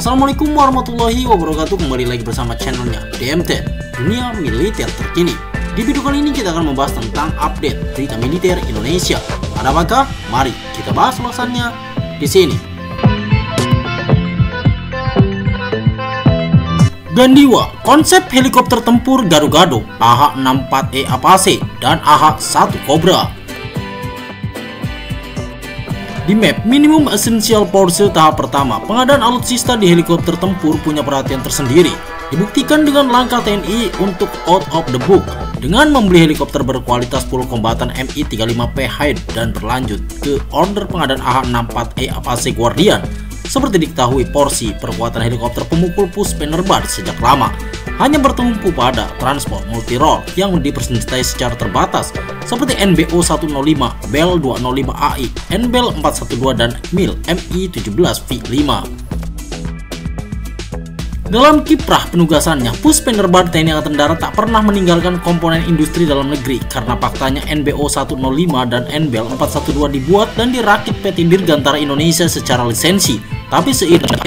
Assalamualaikum warahmatullahi wabarakatuh. Kembali lagi bersama channelnya DMT, Dunia Militer Terkini. Di video kali ini kita akan membahas tentang update berita militer Indonesia. Ada apakah? Mari kita bahas ulasannya di sini. Gandiwa, konsep helikopter tempur gado-gado AH-64E Apache dan AH-1 Cobra. Di map Minimum Essential Force tahap pertama, pengadaan alutsista di helikopter tempur punya perhatian tersendiri. Dibuktikan dengan langkah TNI untuk out of the book dengan membeli helikopter berkualitas full kombatan Mi-35P Hyde dan berlanjut ke order pengadaan AH-64E Apache Guardian. Seperti diketahui, porsi perkuatan helikopter pemukul Puspenerbad sejak lama hanya bertumpu pada transport multi-role yang dipersenjatai secara terbatas seperti NBO 105, Bell 205 AI, NBEL 412 dan MIL Mi-17V5. Dalam kiprah penugasannya, Puspenerbad TNI Angkatan Darat tak pernah meninggalkan komponen industri dalam negeri karena faktanya NBO 105 dan NBEL 412 dibuat dan dirakit PT Dirgantara Indonesia secara lisensi. Tapi seiring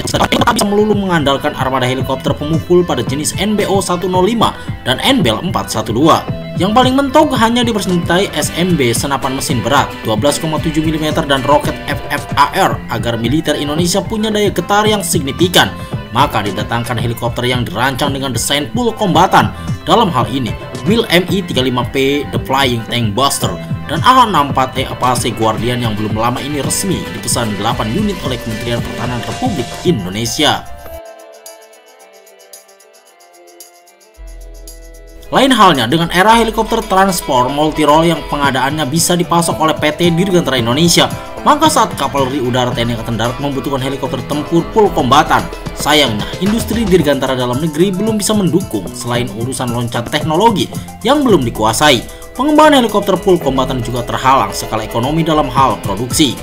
bisa melulu mengandalkan armada helikopter pemukul pada jenis NBO 105 dan NBEL 412. Yang paling mentok hanya dipersenjatai SMB senapan mesin berat 12,7 mm dan roket FFAR agar militer Indonesia punya daya getar yang signifikan. Maka didatangkan helikopter yang dirancang dengan desain full kombatan. Dalam hal ini, MIL Mi-35P The Flying Tank Buster dan AH-64E Apache Guardian yang belum lama ini resmi dipesan 8 unit oleh Kementerian Pertahanan Republik Indonesia. Lain halnya dengan era helikopter transport multi-role yang pengadaannya bisa dipasok oleh PT Dirgantara Indonesia, maka saat Kavaleri Udara TNI Angkatan Darat membutuhkan helikopter tempur full kombatan, sayangnya industri dirgantara dalam negeri belum bisa mendukung selain urusan loncat teknologi yang belum dikuasai. Pengembangan helikopter full kombatan juga terhalang skala ekonomi dalam hal produksi.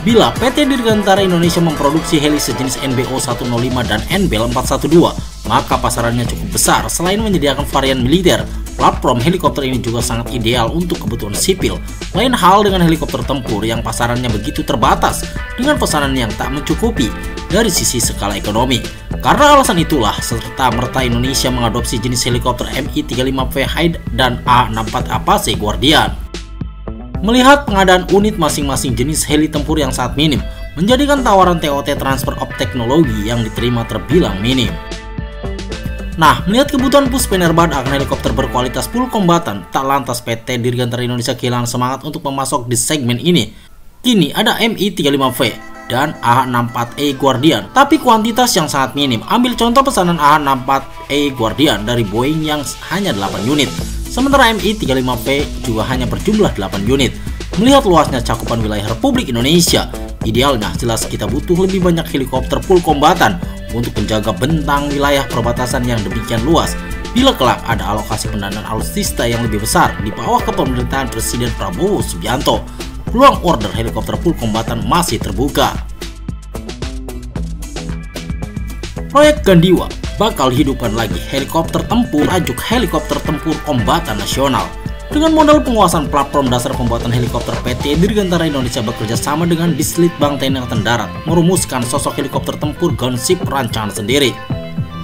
Bila PT Dirgantara Indonesia memproduksi heli sejenis NBO 105 dan NBEL 412, maka pasarannya cukup besar. Selain menyediakan varian militer, platform helikopter ini juga sangat ideal untuk kebutuhan sipil. Lain hal dengan helikopter tempur yang pasarannya begitu terbatas dengan pesanan yang tak mencukupi dari sisi skala ekonomi. Karena alasan itulah serta-merta Indonesia mengadopsi jenis helikopter Mi-35P Hyde dan AH-64 Apache Guardian. Melihat pengadaan unit masing-masing jenis heli tempur yang sangat minim, menjadikan tawaran TOT transfer of teknologi yang diterima terbilang minim. Nah, melihat kebutuhan Puspenerbad akan helikopter berkualitas full kombatan, tak lantas PT Dirgantara Indonesia kehilangan semangat untuk memasok di segmen ini. Kini ada Mi-35V dan AH-64E Guardian, tapi kuantitas yang sangat minim. Ambil contoh pesanan AH-64E Guardian dari Boeing yang hanya 8 unit. Sementara Mi-35P juga hanya berjumlah 8 unit. Melihat luasnya cakupan wilayah Republik Indonesia, idealnya jelas kita butuh lebih banyak helikopter full kombatan untuk menjaga bentang wilayah perbatasan yang demikian luas. Bila kelak ada alokasi pendanaan alutsista yang lebih besar di bawah kepemerintahan Presiden Prabowo Subianto, peluang order helikopter full kombatan masih terbuka. Proyek Gandiwa bakal hidupkan lagi helikopter tempur ajuk helikopter tempur kombatan nasional. Dengan modal penguasaan platform dasar pembuatan helikopter, PT Dirgantara Indonesia bekerja sama dengan Dislitbang TNI Angkatan Darat merumuskan sosok helikopter tempur gunship rancangan sendiri.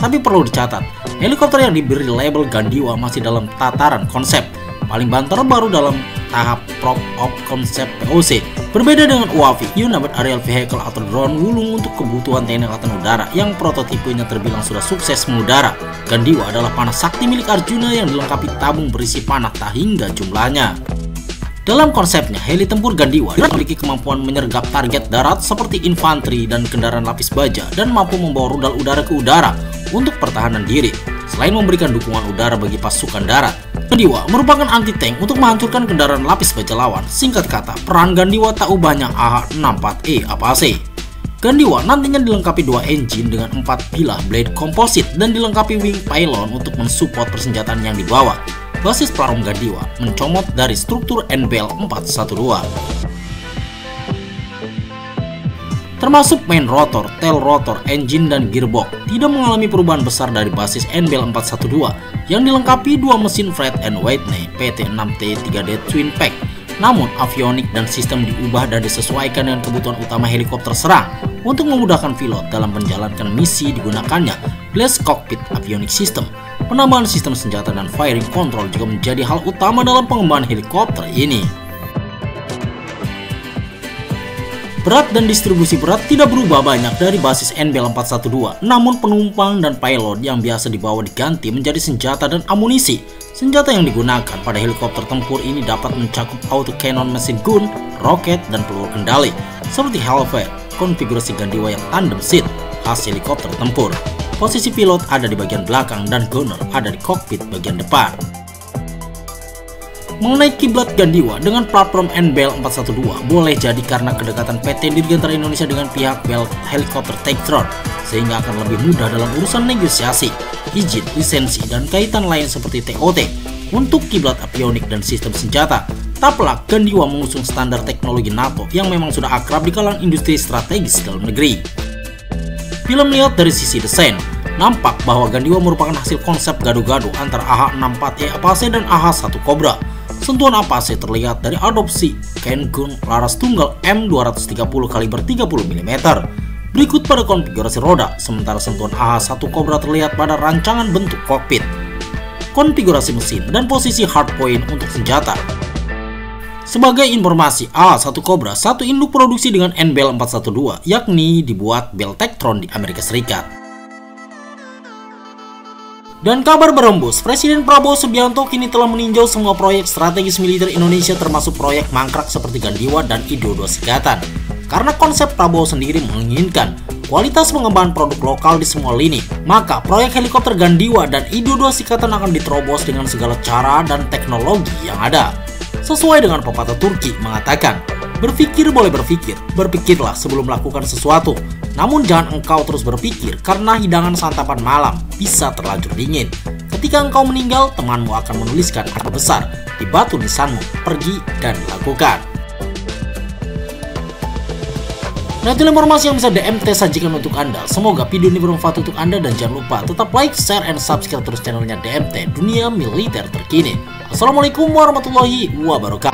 Tapi perlu dicatat, helikopter yang diberi label Gandiwa masih dalam tataran konsep. Paling banter baru dalam tahap proof of concept POC. Berbeda dengan UAV, Unmanned Aerial Vehicle atau drone wulung untuk kebutuhan TNI Angkatan Udara yang prototipenya terbilang sudah sukses mengudara. Gandiwa adalah panah sakti milik Arjuna yang dilengkapi tabung berisi panah tak hingga jumlahnya. Dalam konsepnya, heli tempur Gandiwa memiliki kemampuan menyergap target darat seperti infanteri dan kendaraan lapis baja dan mampu membawa rudal udara ke udara untuk pertahanan diri, selain memberikan dukungan udara bagi pasukan darat. Gandiwa merupakan anti-tank untuk menghancurkan kendaraan lapis baja lawan. Singkat kata, peran Gandiwa tak ubahnya AH-64E Apache. Gandiwa nantinya dilengkapi 2 engine dengan 4 pilah blade composite dan dilengkapi wing pylon untuk mensupport persenjataan yang dibawa. Basis platform Gandiwa mencomot dari struktur NBEL 412. termasuk main rotor, tail rotor, engine, dan gearbox, tidak mengalami perubahan besar dari basis NBEL 412 yang dilengkapi dua mesin freight and Whitney PT6T 3D Twin Pack Namun, avionik dan sistem diubah dan disesuaikan dengan kebutuhan utama helikopter serang. Untuk memudahkan pilot dalam menjalankan misi digunakannya Blast Cockpit Avionics System. Penambahan sistem senjata dan firing control juga menjadi hal utama dalam pengembangan helikopter ini. Berat dan distribusi berat tidak berubah banyak dari basis NBL 412, namun penumpang dan pilot yang biasa dibawa diganti menjadi senjata dan amunisi. Senjata yang digunakan pada helikopter tempur ini dapat mencakup auto cannon mesin gun, roket, dan peluru kendali, seperti Hellfire, konfigurasi gandiwa yang tandem seat, khas helikopter tempur. Posisi pilot ada di bagian belakang dan gunner ada di kokpit bagian depan. Mengenai kiblat gandiwa dengan platform NBL 412 boleh jadi karena kedekatan PT Dirgantara Indonesia dengan pihak Bell Helicopter Textron, sehingga akan lebih mudah dalam urusan negosiasi, izin, lisensi, dan kaitan lain seperti TOT. Untuk kiblat avionik dan sistem senjata, tak pelak gandiwa mengusung standar teknologi NATO yang memang sudah akrab di kalangan industri strategis dalam negeri. Bila melihat dari sisi desain, nampak bahwa gandiwa merupakan hasil konsep gado-gado antara AH-64E Apache dan AH-1 Cobra. Sentuhan Apache terlihat dari adopsi Cairn Gun laras tunggal M230 kaliber 30 mm. Berikut pada konfigurasi roda, sementara sentuhan AH-1 Cobra terlihat pada rancangan bentuk kokpit, konfigurasi mesin, dan posisi hardpoint untuk senjata. Sebagai informasi, AH-1 Cobra satu induk produksi dengan NBL 412, yakni dibuat Bell Textron di Amerika Serikat. Dan kabar berembus, Presiden Prabowo Subianto kini telah meninjau semua proyek strategis militer Indonesia termasuk proyek mangkrak seperti Gandiwa dan I-22 Sikatan. Karena konsep Prabowo sendiri menginginkan kualitas pengembangan produk lokal di semua lini, maka proyek helikopter Gandiwa dan I-22 Sikatan akan diterobos dengan segala cara dan teknologi yang ada. Sesuai dengan pepatah Turki mengatakan, berpikir boleh berpikir, berpikirlah sebelum melakukan sesuatu. Namun jangan engkau terus berpikir karena hidangan santapan malam bisa terlanjur dingin. Ketika engkau meninggal, temanmu akan menuliskan angka besar di batu nisanmu, pergi dan lakukan. Nah, itu informasi yang bisa DMT sajikan untuk Anda. Semoga video ini bermanfaat untuk Anda dan jangan lupa tetap like, share, and subscribe terus channelnya DMT Dunia Militer Terkini. Assalamualaikum warahmatullahi wabarakatuh.